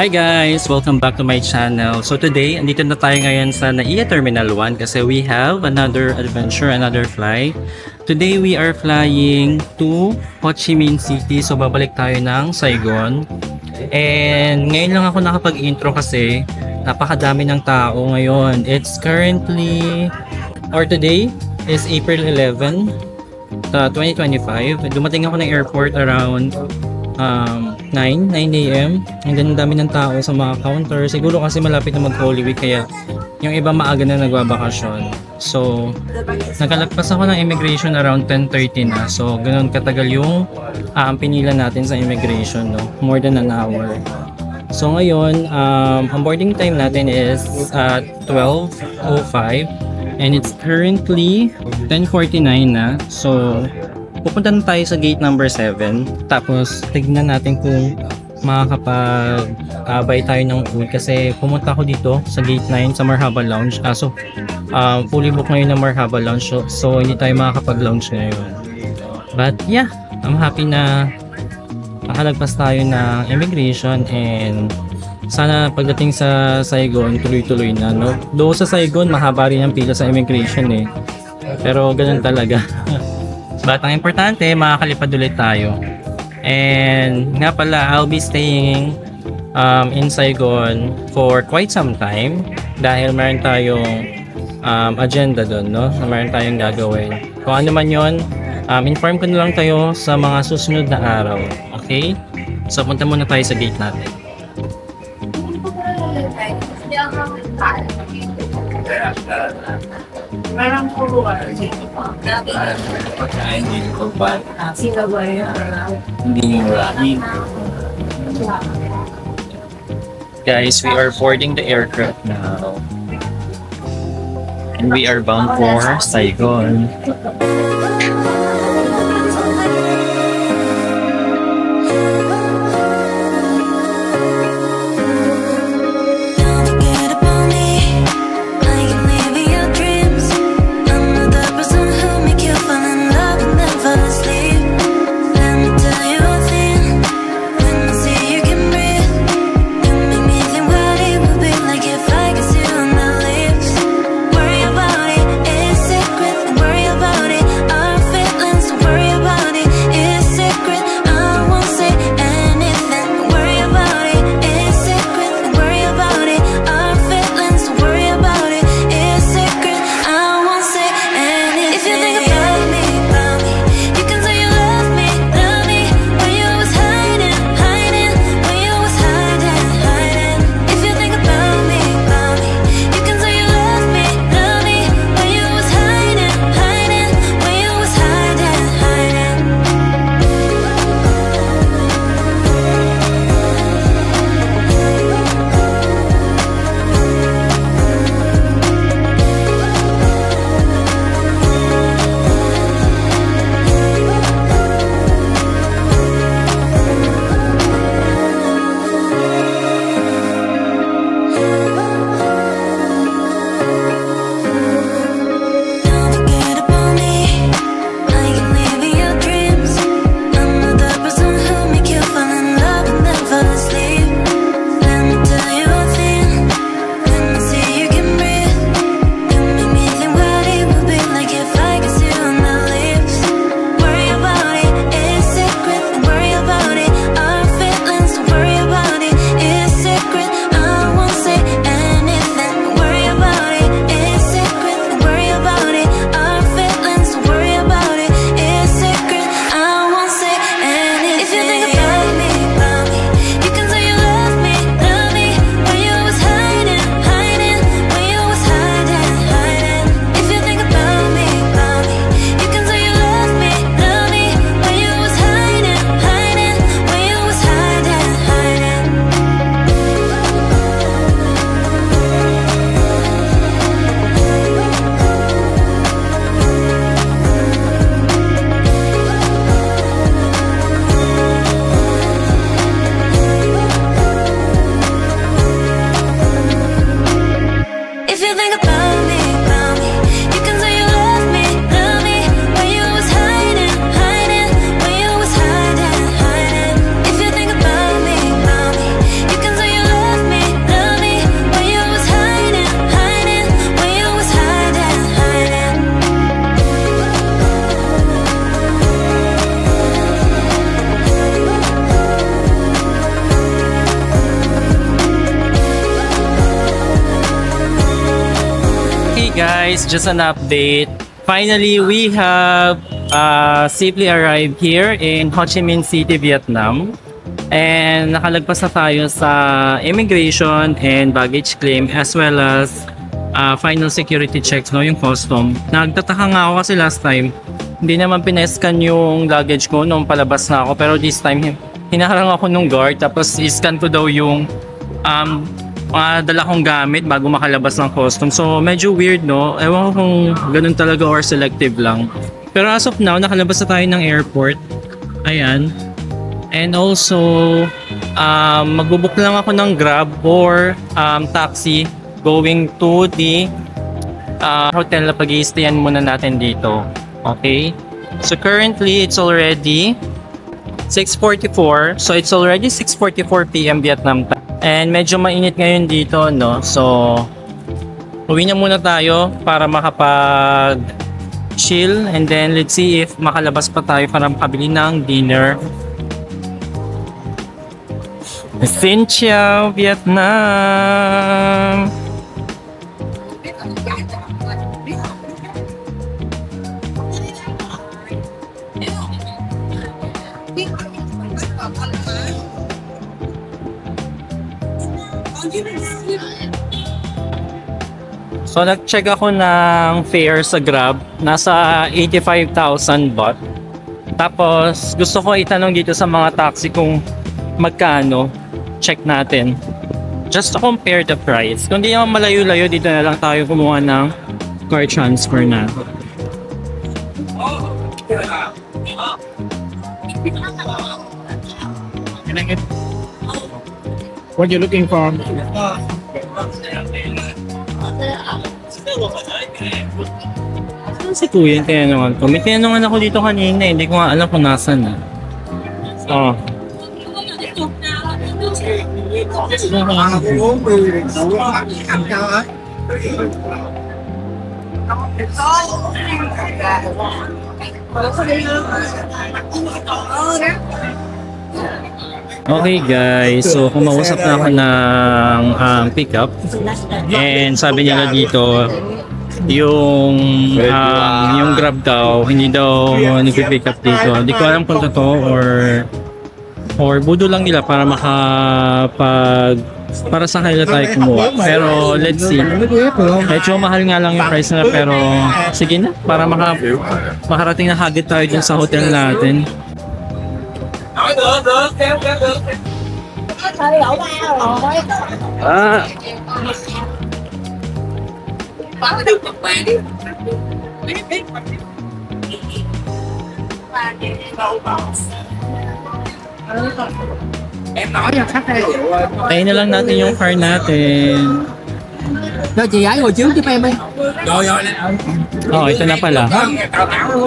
Hi guys! Welcome back to my channel. So today, andito na tayo ngayon sa NAIA Terminal 1 kasi we have another adventure, another flight. Today we are flying to Ho Chi Minh City. So babalik tayo ng Saigon. And ngayon lang ako nakapag-intro kasi napakadami ng tao ngayon. It's currently, or today is April 11, 2025. Dumating ako ng airport around 9 a.m. and then dami ng tao sa mga counter. Siguro kasi malapit na mag-Holy Week kaya yung iba maaga na nagbabakasyon. So, nakalagpas ako ng immigration around 10:30 na. So, ganun katagal yung pinila natin sa immigration, no? More than an hour. So, ngayon, ang boarding time natin is 12:05 and it's currently 10:49 na. So, pupunta na tayo sa gate number 7. Tapos, tignan natin kung makakapag-buy tayo ng food. Kasi pumunta ako dito sa gate 9 sa Marhaba Lounge. Fully book ngayon ng Marhaba Lounge. So, hindi tayo makakapag-lounge ngayon. But, yeah. I'm happy na nakalagpas tayo ng immigration. And sana pagdating sa Saigon, tuloy-tuloy na. No? Though sa Saigon, mahaba rin ang pila sa immigration eh. Pero, ganun talaga. But ang importante, makakalipad ulit tayo. And nga pala, I'll be staying in Saigon for quite some time dahil meron tayong agenda doon, no? Meron tayong gagawin. Kung ano man yun, inform ko na lang tayo sa mga susunod na araw. Okay? So, punta muna tayo sa gate natin. Parang puro Pagkain din ko ba? Hindi yung Guys, we are boarding the aircraft now. And we are bound for Saigon. guys, just an update. Finally, we have safely arrived here in Ho Chi Minh City, Vietnam. And nakalagpas na tayo sa immigration and baggage claim as well as final security checks, no, yung custom. Nagtataka nga ako kasi last time, hindi naman pinescan yung luggage ko nung palabas na ako. Pero this time, hinaharang ako nung guard tapos iscan ko daw yung dala kong gamit bago makalabas ng custom. So medyo weird, no? Ewan ko kung ganun talaga or selective lang. Pero as of now, nakalabas na tayo ng airport. Ayan. And also, magbubook lang ako ng Grab or taxi going to the hotel na pag-i-stayan muna natin dito. Okay? So currently, it's already 6:44. So it's already 6:44 PM Vietnam time. And medyo mainit ngayon dito, no? So, uwi na muna tayo para makapag-chill. And then, let's see if makalabas pa tayo para makabili ng dinner. Xin chào, Vietnam! So, nag-check ako ng fare sa Grab. Nasa 85,000 baht. Tapos, gusto ko itanong dito sa mga taxi kung magkano. Check natin. Just to compare the price. Kung di naman malayo-layo, dito na lang tayo kumuha ng car transfer na. What you looking for? Saan si Kuya yung tinanungan ko? May tinanungan ako dito kanina, hindi ko nga alam kung nasan na. Oh. Okay guys, so kumausap na ako ng pickup and sabi nila dito yung Grab daw hindi daw nag-pick up dito. Hindi ko alam kung totoo or budo lang nila para para sa kanila tayo kumuha. Pero let's see. Medyo mahal nga lang yung price na pero sige na para makarating na hagit tayo dun sa hotel natin. Em nói cho khách đây. Tayo na lang natin yung car natin. Cho chị ấy ngồi trước giúp em đi. Rồi rồi. Oh, ito na pala.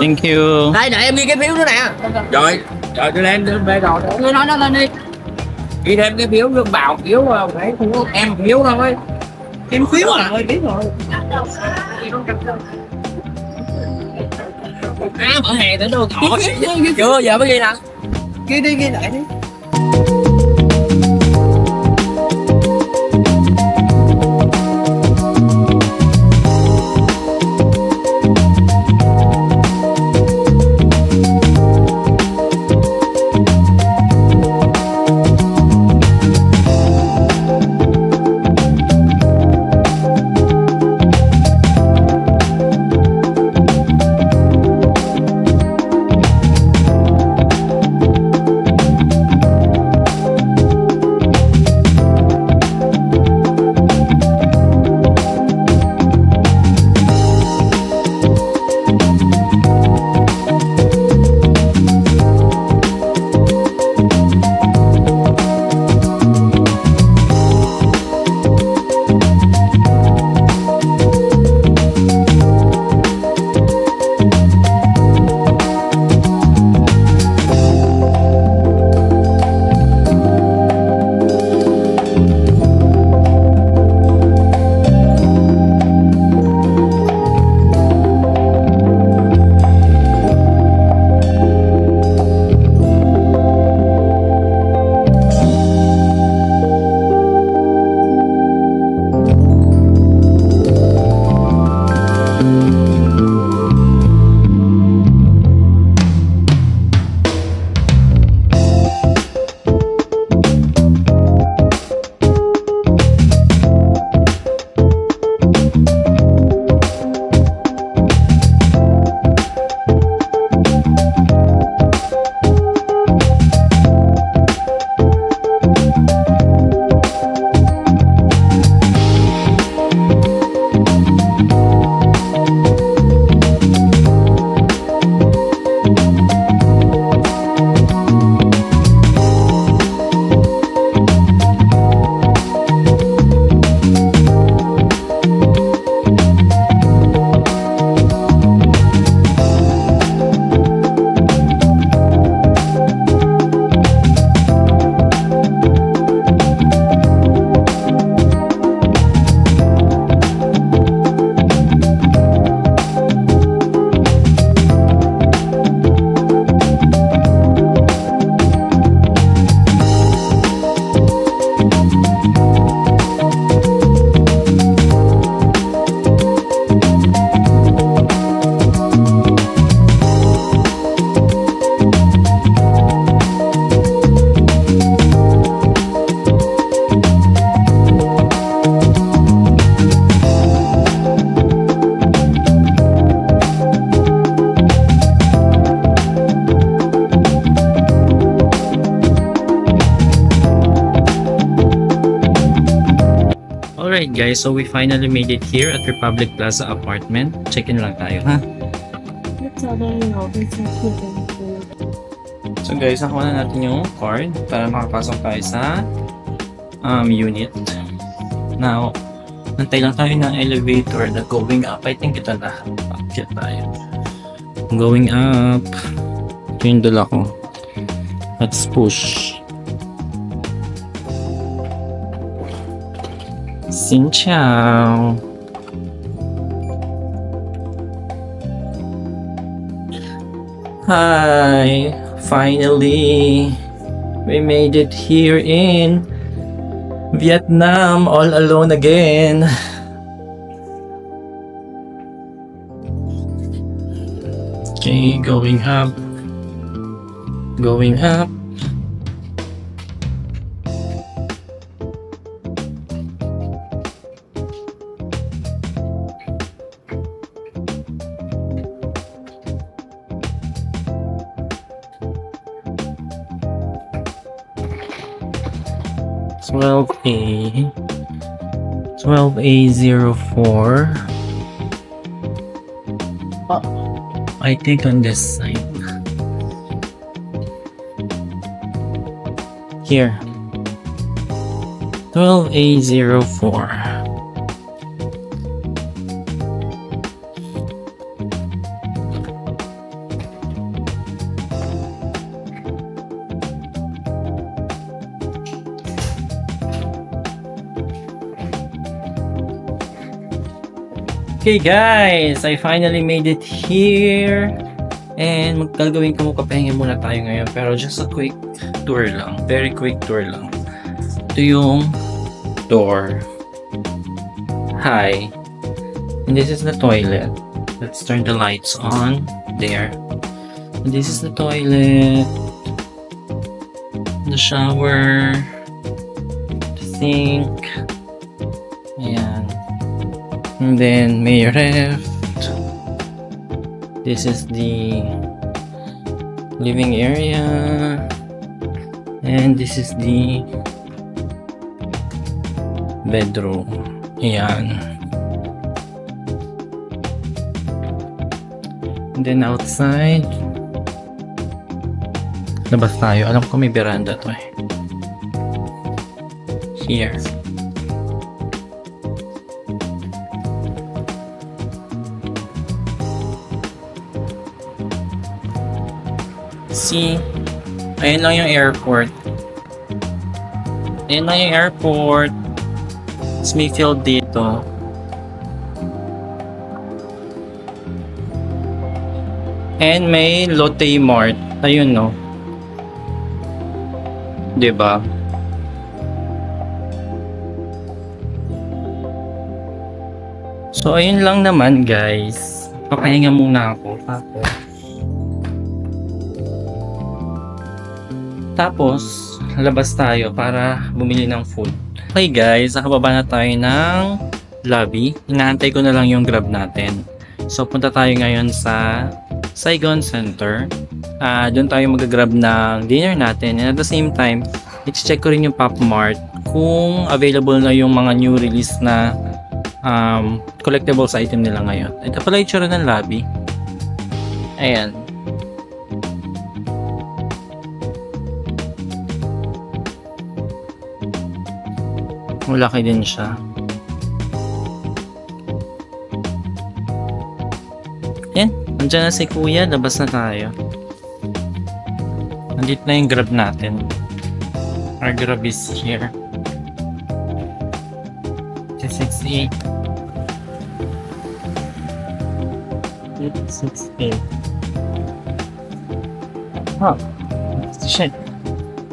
Thank you. Đây đợi em ghi cái phiếu nữa nè. Rồi, rồi tôi lên về rồi. Tôi nói nó lên đi. Ghi thêm cái phiếu lương vào phiếu phải em phiếu thôi. Em phiếu à? Rồi biết rồi. Mở hè tới đâu cỏ. Chưa giờ mới ghi nè. Ghi đi ghi lại đi. Alright guys, so we finally made it here at Republic Plaza apartment. Check-in lang tayo, ha? So guys, nakuha na natin yung card para makapasok tayo sa unit. Now, nantay lang tayo ng elevator na going up. I think ito na. Akyat tayo. Going up. Ito yung dala ko. Let's push. Xin chào. Hi. Finally, we made it here in Vietnam all alone again. Okay, going up. Going up. Twelve A04. I think on this side. Here. 12A04. Okay guys, I finally made it here. And magkagawin ko papahinga muna tayo ngayon. Pero just a quick tour lang. Very quick tour lang. Ito yung door. Hi. And this is the toilet. Let's turn the lights on. There. And this is the toilet. The shower. The sink. Ayan. And then may ref. This is the living area, and this is the bedroom. Ayan. And then outside, labas tayo. Alam ko may veranda to eh. Here. See, ayun lang yung airport. Ayun lang yung airport. Smithfield dito. And may Lotte Mart. Ayun no. Diba? So ayun lang naman guys. Papahinga muna ako. Tapos, labas tayo para bumili ng food. Okay guys, nakababa na tayo ng lobby. Inaantay ko na lang yung Grab natin. So, punta tayo ngayon sa Saigon Center. Doon tayo mag-grab ng dinner natin. And at the same time, i-check ko rin yung Pop Mart kung available na yung mga new release na collectibles item nila ngayon. Ito pala yung tsura ng lobby. Ayan. Malaki din siya. Yan. Nandiyan na si Kuya. Labas na tayo. Nandito na yung Grab natin. Our Grab is here. 268. 268. Huh. Shit.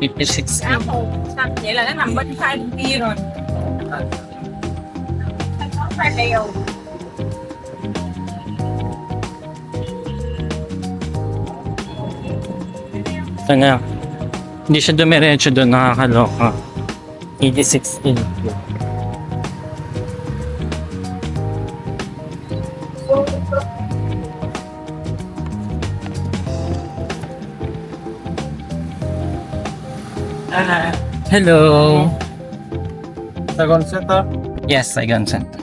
56. Vậy là nó nằm bên phải bên kia rồi. Nó phải đèo. Ito nga. Hindi siya dumiretso doon. Nakakaloka. 86 in. Hello. Saigon Center. Yes, Saigon Center.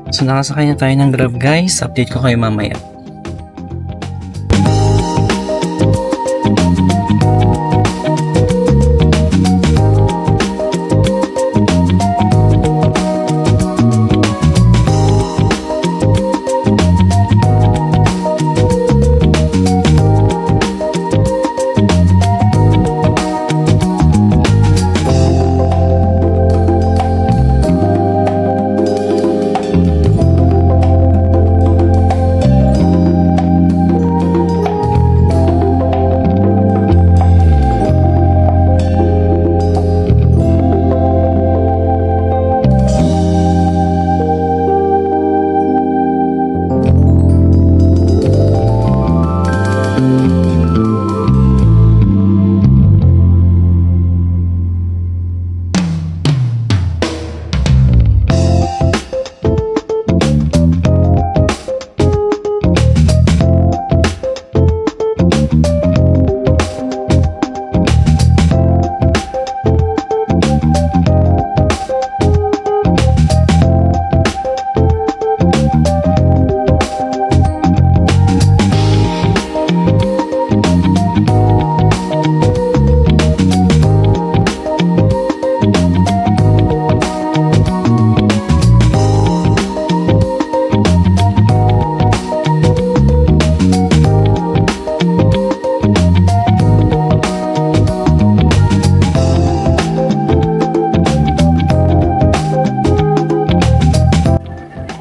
So nakasakay na tayo ng Grab guys. Update ko kayo mamaya.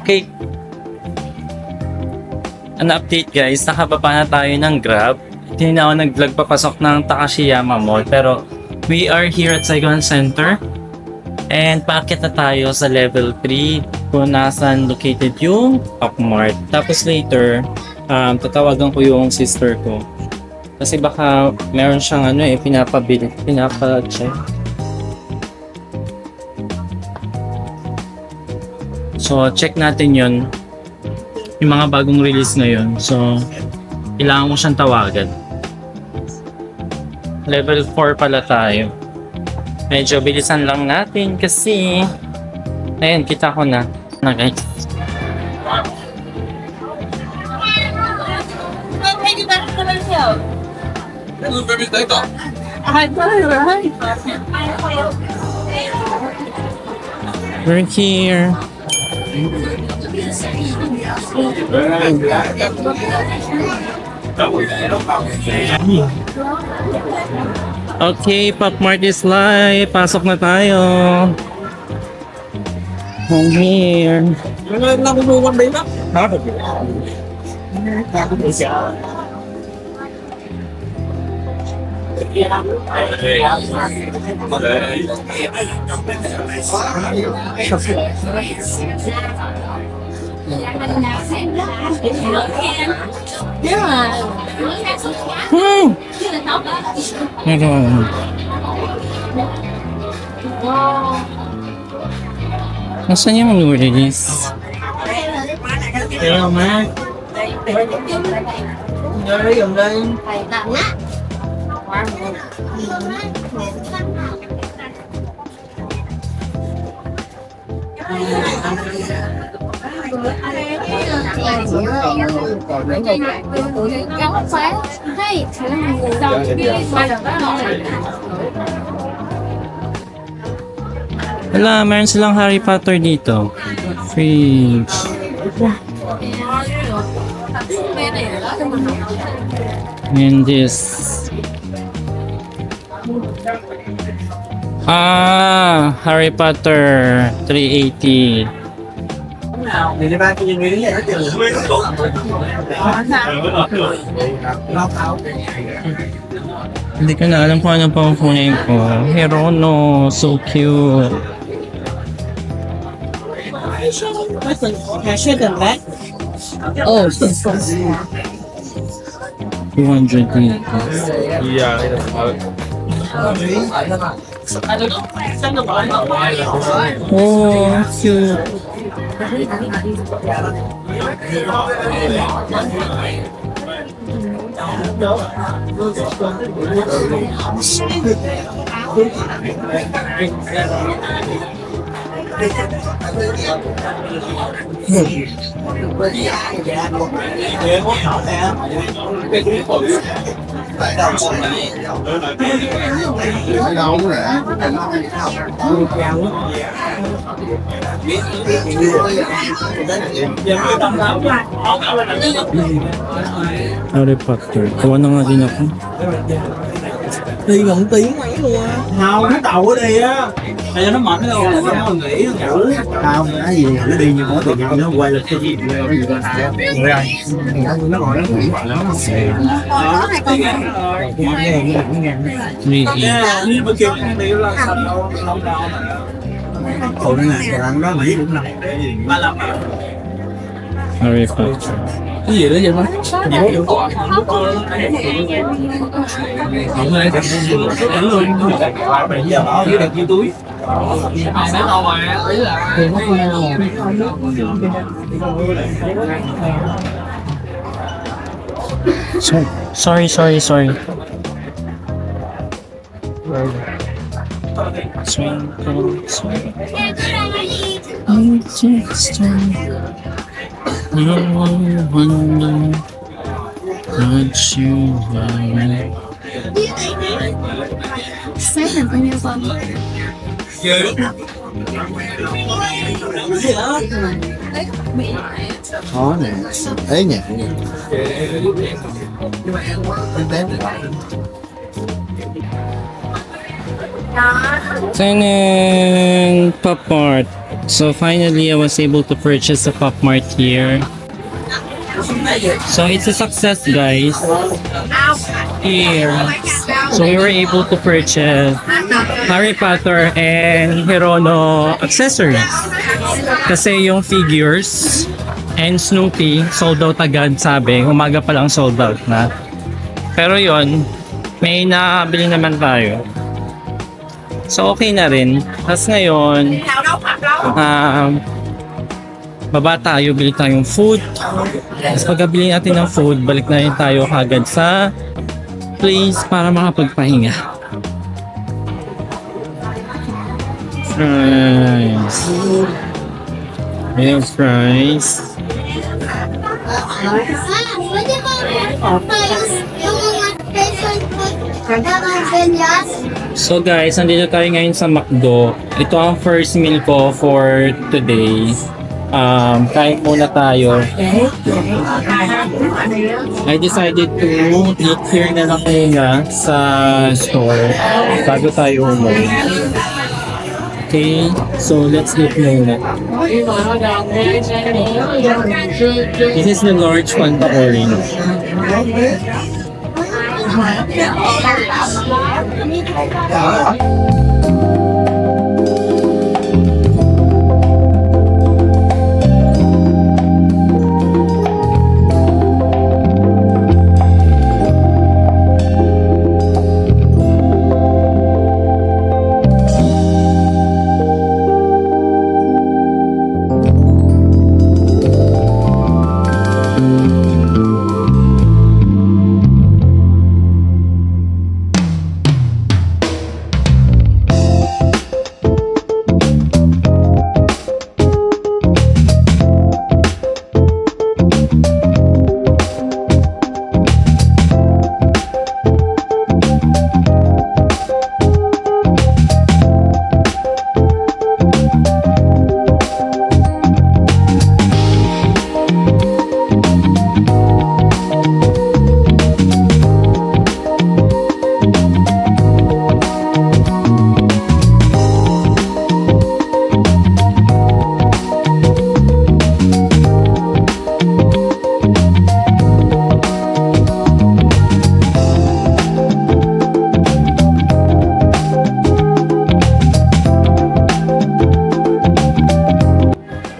Okay. An update guys, nakababa na tayo ng Grab. Hindi na ako nag-vlog papasok ng Takashiyama Mall, pero we are here at Saigon Center. And paakyat na tayo sa level 3 kung nasaan located yung Upmart. Tapos later, tatawagan ko yung sister ko. Kasi baka meron siyang pinapa-check. So, check natin yun. Yung mga bagong release ngayon. So, kailangan mo siyang tawagan. Level 4 pala tayo. Medyo bilisan lang natin kasi ayun, kita ko na guys. We're here. Okay, Popmart is live. Pasok na tayo. I'm here. Meron. Nasaan yung release? Hello, man. Wala, meron silang Harry Potter dito. Fridge. And this. Harry Potter 380. Hindi ko na alam kung ano pa kukunin ko. Herono, so cute. Oh, 200 liters. Yeah. Oh, cute. Harry Potter. Kuha na nga din ako. Đi gần tiếng mấy luôn á. Không, cái tàu ở đây á. Đây cho nó mạnh đâu, nó còn nghỉ nó ngủ. Không, cái gì nó đi như có tiền nhau nó quay lên cái gì nó gì ra. Nó ngồi nó nghỉ vào đó. Đi bên kia đi là xong đâu đâu đâu. Ủa nó này, cái đó nghỉ cũng nằm. 35. Harry Potter. Cái gì đó vậy má? Bây giờ ở dưới đằng kia túi. Sorry. Twinkle, no wonder that you are. Sẽ bao nhiêu con? Khó nè, thế nhỉ? Tanan! Pop Mart. So finally I was able to purchase a Pop Mart here. So it's a success, guys. Here. So we were able to purchase Harry Potter and Hirono accessories. Kasi yung figures and Snoopy sold out agad, sabi. Umaga pa lang sold out na. Pero yon, may nakabili naman tayo. So okay na rin. Tapos ngayon, baba tayo, bili tayong food. Tapos pagkabili natin ng food, balik na rin tayo kagad sa place para makapagpahinga. Fries. Ayan, fries. So guys, nandito tayo ngayon sa McDo. Ito ang first meal ko for today. Kain muna tayo. I decided to eat here na lang muna sa store bago tayo umuwi. Okay, so let's eat muna. This is the large one, the orange.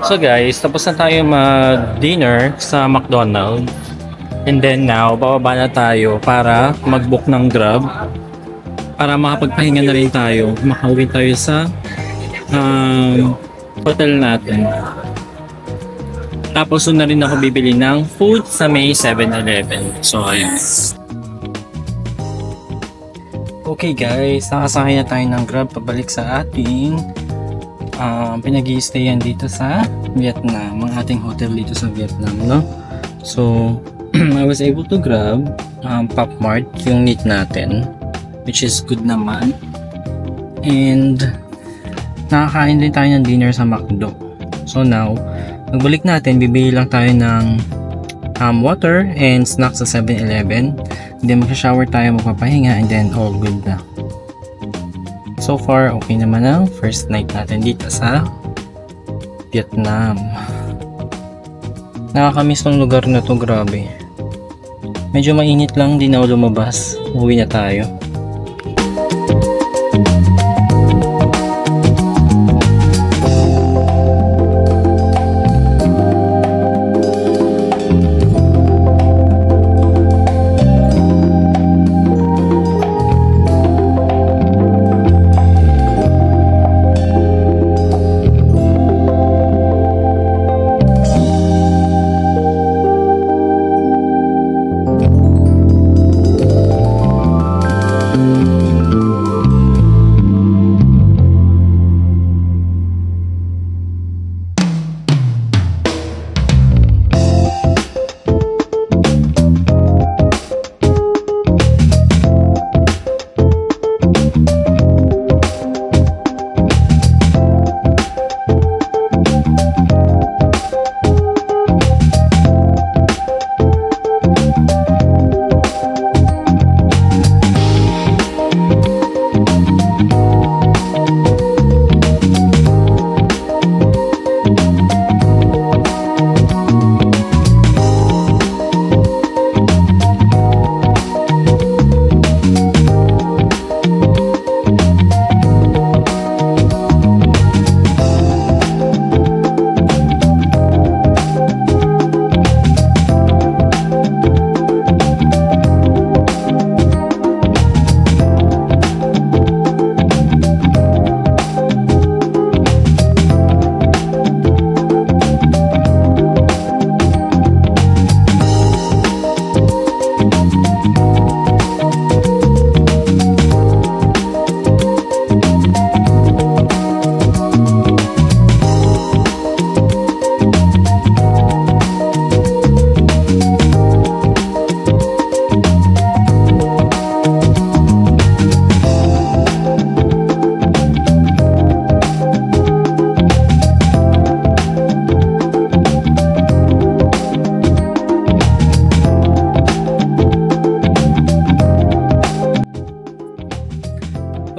So guys, tapos na tayo mag-dinner sa McDonald's. And then now, bababa na tayo para mag-book ng Grab. Para makapagpahinga na rin tayo. Makauwi tayo sa hotel natin. Tapos doon na rin ako bibili ng food sa may 7-Eleven. So, ayun. Okay guys, nakasakay na tayo ng Grab pabalik sa ating pinag-i-stayan dito sa Vietnam. Ang ating hotel dito sa Vietnam, no? So, I was able to grab Pop Mart, yung need natin, which is good naman. And nakakain din tayo ng dinner sa McDo. So now, pagbalik natin, bibili lang tayo ng water and snacks sa 7-Eleven. Then mag-shower tayo, magpapahinga, and then all good na. So far, okay naman ang first night natin dito sa Vietnam. Nakakamiss tong lugar na to, grabe. Medyo mainit lang, di na lumabas. Uwi na tayo.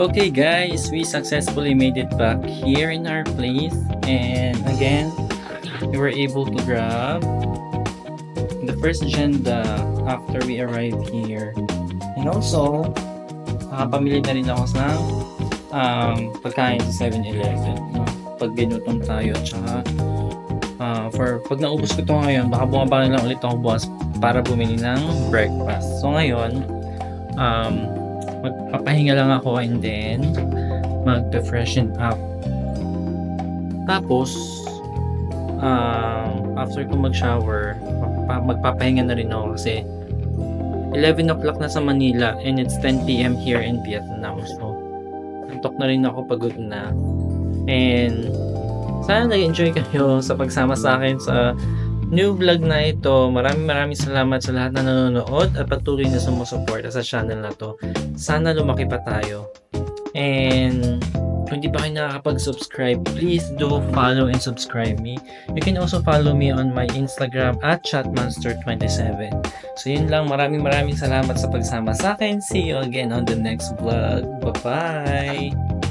Okay guys, we successfully made it back here in our place, and again we were able to grab the first agenda after we arrived here, and also nakapamili na rin ako sa pagkain sa 7-Eleven, no? Pag ginutom tayo, tsaka pag naubos ko ito ngayon, baka bumaba na lang ulit ako bukas para bumili ng breakfast. So ngayon magpapahinga lang ako, and then mag-freshen up. Tapos after ko mag-shower, magpapahinga na rin ako kasi 11 o'clock na sa Manila and it's 10 PM here in Vietnam. So antok na rin ako, pagod na. And sana nag-enjoy kayo sa pagsama sa akin sa new vlog na ito. Maraming salamat sa lahat na nanonood at patuloy na sumusuporta sa channel na to. Sana lumaki pa tayo. And kung hindi pa kayo nakakapag-subscribe, please do follow and subscribe me. You can also follow me on my Instagram at chatmonster27. So yun lang, maraming salamat sa pagsama sa akin. See you again on the next vlog. Bye-bye!